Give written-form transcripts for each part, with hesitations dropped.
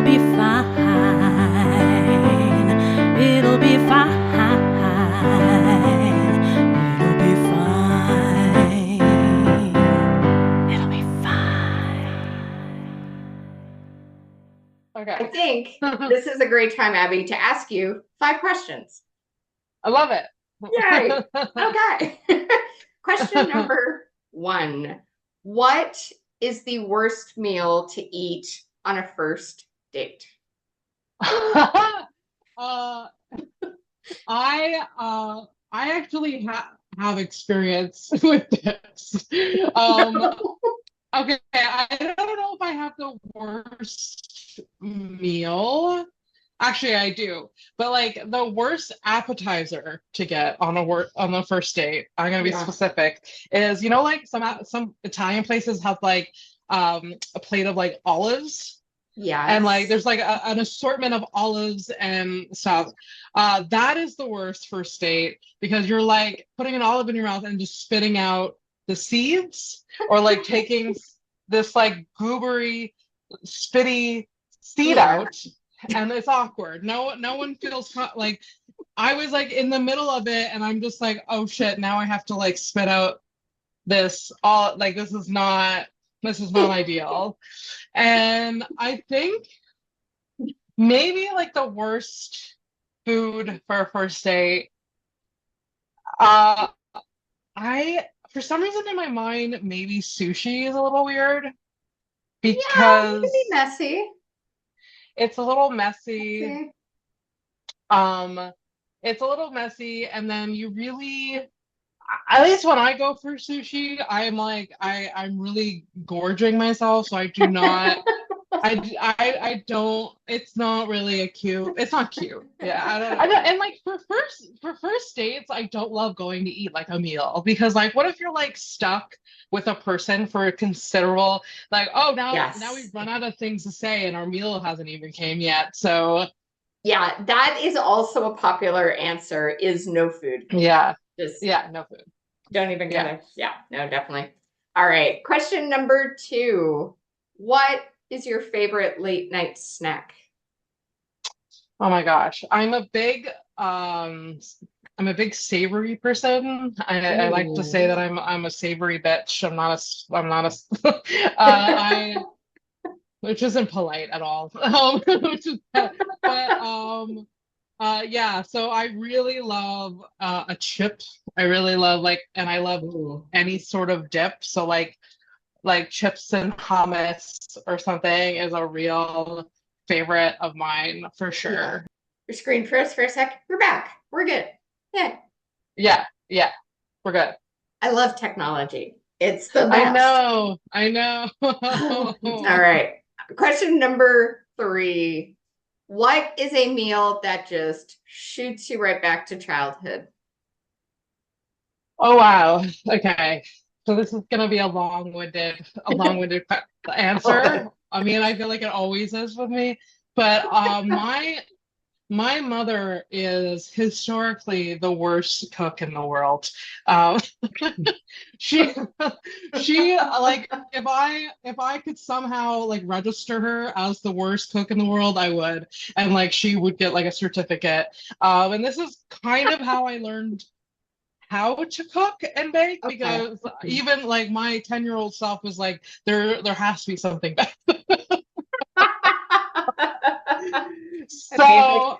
It'll be fine. It'll be fine. It'll be fine. It'll be fine. I Okay. think this is a great time, Abby, to ask you 5 questions. I love it. Yay. Okay. Question number 1. What is the worst meal to eat on a first date? I actually have experience with this. Okay, I don't know if I have the worst meal. Actually, I do. But like the worst appetizer to get on on the first date, I'm gonna be Yeah. specific, is like some Italian places have like a plate of like olives. And like Yes. there's like an assortment of olives and stuff. That is the worst first date because you're like putting an olive in your mouth and just spitting out the seeds, or like taking this like goobery, spitty seed Yeah. out, and it's awkward. No one feels like I was like in the middle of it, and I'm just like, oh shit, now I have to like spit out this all like this is not ideal. And I think maybe like the worst food for a first date. Uh, I for some reason in my mind maybe sushi is a little weird Yeah, it can be because messy. it's a little messy. Okay. Um, it's a little messy, and then you really, at least when I go for sushi, I'm like I'm really gorging myself, so I do not. I don't. It's not really a cute. It's not cute. Yeah, I don't. And like for first dates, I don't love going to eat like a meal because like, what if you're like stuck with a person for a considerable like, oh now Yes. we've run out of things to say and our meal hasn't even came yet. So Yeah, that is also a popular answer is no food. yeah, Just yeah, no food. don't even go Yeah. there. Yeah, no, definitely. All right. Question number 2. What is your favorite late night snack? Oh my gosh, I'm a big savory person. I like to say that Ooh. I'm a savory bitch. I which isn't polite at all. Which is yeah, so I really love a chip. I really love like, and I love Ooh. any sort of dip. So like chips and hummus or something is a real favorite of mine for Yeah. sure. Your screen froze for a sec. We're back. We're good. Yeah. Yeah, we're good. I love technology. It's the I best. know, I know. All right. Question number 3. What is a meal that just shoots you right back to childhood? Oh wow. Okay. So this is gonna be a long-winded answer. I mean, I feel like it always is with me. But my mother is historically the worst cook in the world. Um, she she like if I could somehow like register her as the worst cook in the world, I would, and like she would get like a certificate. And this is kind of how I learned how to cook and bake, Okay. because even like my 10-year-old self was like, there has to be something better. Amazing. So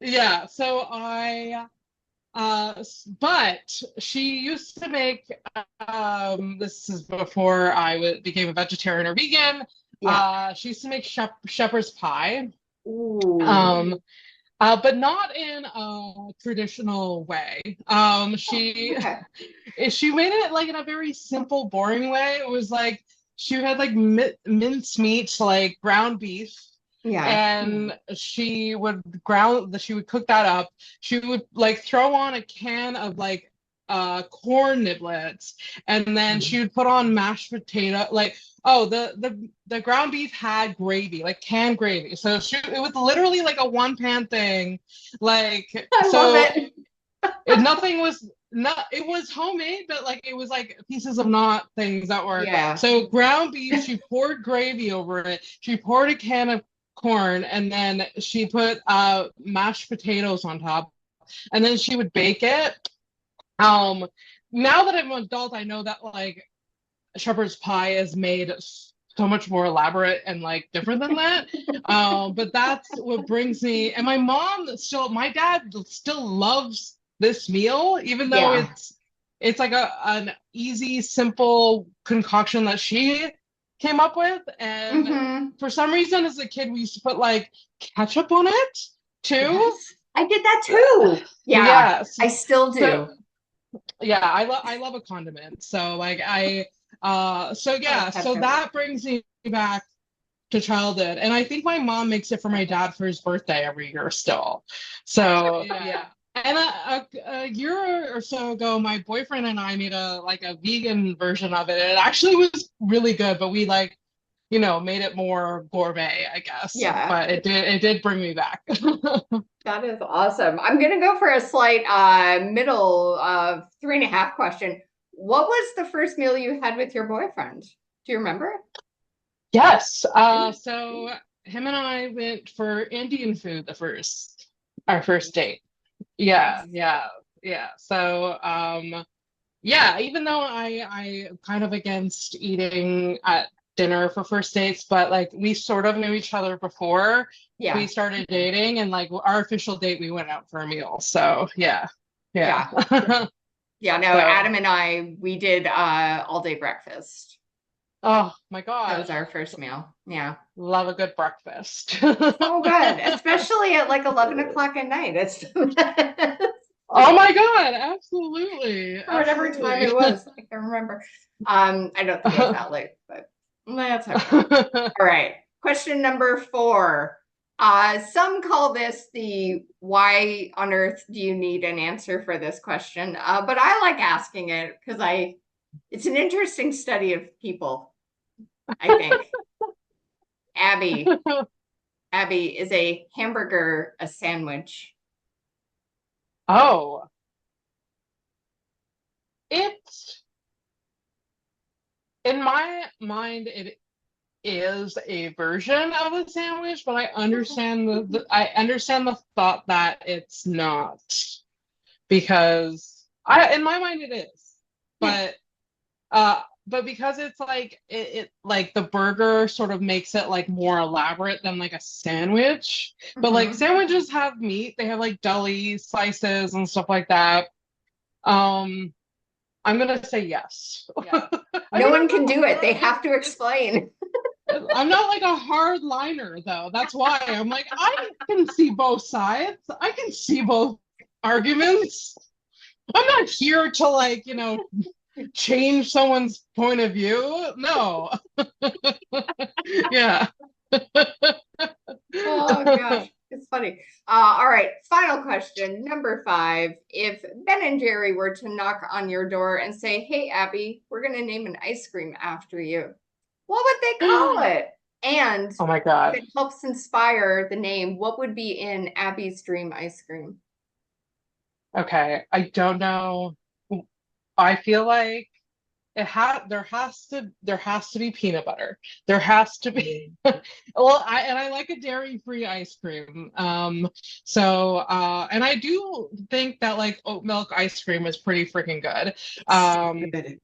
yeah, so but she used to make, this is before became a vegetarian or vegan. Yeah. She used to make shepherd's pie. Ooh. Um, but not in a traditional way. She Okay. she made it like in a very simple, boring way. It was like she had like mince meat, like ground beef, Yeah. and she would cook that up. She would like throw on a can of like corn niblets, and then she would put on mashed potato, like, oh, the ground beef had gravy, like canned gravy. So it was literally like a one pan thing. Like, I love so it. nothing was not, it was homemade, but like it was like pieces of not things that were, Yeah. so ground beef, she poured gravy over it, she poured a can of corn, and then she put mashed potatoes on top, and then she would bake it. Now that I'm an adult, I know that like shepherd's pie is made so much more elaborate and like different than that. But that's what brings me. And my dad still loves this meal, even though Yeah. it's like an easy, simple concoction that she came up with. And Mm-hmm. for some reason, as a kid, we used to put like ketchup on it too. Yes. I did that too. Yeah. Yes. I still do. So, yeah, I love a condiment. So like so yeah, so that brings me back to childhood. And I think my mom makes it for my dad for his birthday every year still. So yeah. And a year or so ago, my boyfriend and I made a vegan version of it. It actually was really good, but we like, made it more gourmet, I guess. Yeah. But it did bring me back. That is awesome. I'm gonna go for a slight middle of 3.5 question. What was the first meal you had with your boyfriend? Do you remember? Yes. So him and I went for Indian food our first date. Yeah, Nice. yeah. So, yeah, even though I kind of against eating at dinner for first dates, but like we sort of knew each other before we Yeah. started dating, and like our official date, we went out for a meal. So, yeah. Yeah. Yeah, no, So, Adam and I, we did all day breakfast. oh my That was gosh, our first meal. Yeah. love a good breakfast. So good, especially at like 11 o'clock at night. It's the best. Oh my God, absolutely. Or whatever time it was. I can't remember. I don't think it was that late, but that's okay. All right. Question number 4. Some call this the why on earth do you need an answer for this question? But I like asking it because it's an interesting study of people, I think. Abby, is a hamburger a sandwich? Oh, it's in my mind, it is a version of a sandwich, but I understand I understand the thought that it's not, because in my mind it is, but because it's like it like the burger sort of makes it like more elaborate than like a sandwich. But like Mhm. sandwiches have meat, they have like deli slices and stuff like that. Um, I'm gonna say yes. Yeah. I No mean, one can do it. They have to explain. I'm not like a hard liner though. That's why I'm like, I can see both sides. I can see both arguments. I'm not here to like, change someone's point of view. No. Yeah. Oh gosh, it's funny. All right, final question, number 5. If Ben and Jerry were to knock on your door and say, "Hey, Abby, we're gonna name an ice cream after you," what would they call it? And Oh my if God. it helps inspire the name, what would be in Abby's dream ice cream? Okay. I don't know. I feel like there has to be peanut butter. There has to be well, I like a dairy-free ice cream. So and I do think that like oat milk ice cream is pretty freaking good. Good.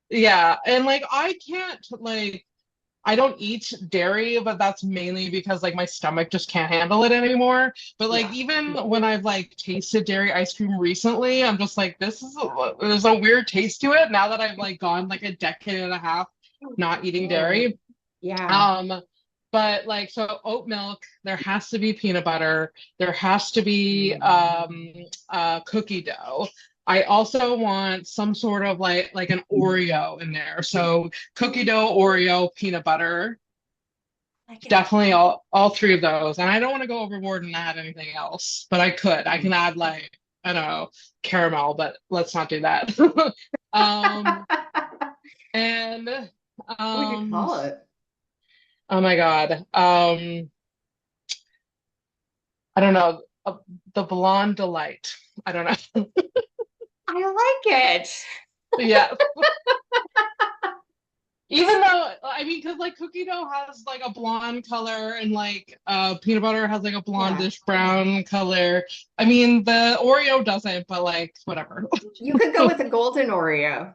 Yeah, and like I don't eat dairy, but that's mainly because like my stomach just can't handle it anymore. But like Yeah. even when I've like tasted dairy ice cream recently, I'm just like, there's a weird taste to it now that I've like gone like a decade and a half not eating dairy. Yeah. But like so oat milk, there has to be peanut butter, there has to be cookie dough. I also want some sort of like an Oreo in there. So cookie dough, Oreo, peanut butter, definitely all 3 of those. And I don't want to go overboard and add anything else, but I could. I can add like, I don't know, caramel, but let's not do that. um and What would you um call it? oh my God. I don't know. The blonde delight. I don't know. I like it. Yeah. Even though, I mean, because like cookie dough has like a blonde color and like peanut butter has like a blondish brown color. I mean, the Oreo doesn't, but like whatever. You could go with a golden Oreo.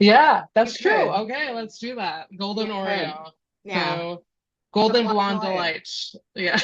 Yeah, that's You true. could. Okay, let's do that. Golden You could. Oreo. Yeah. So golden blonde blonde delight. delight. Yeah.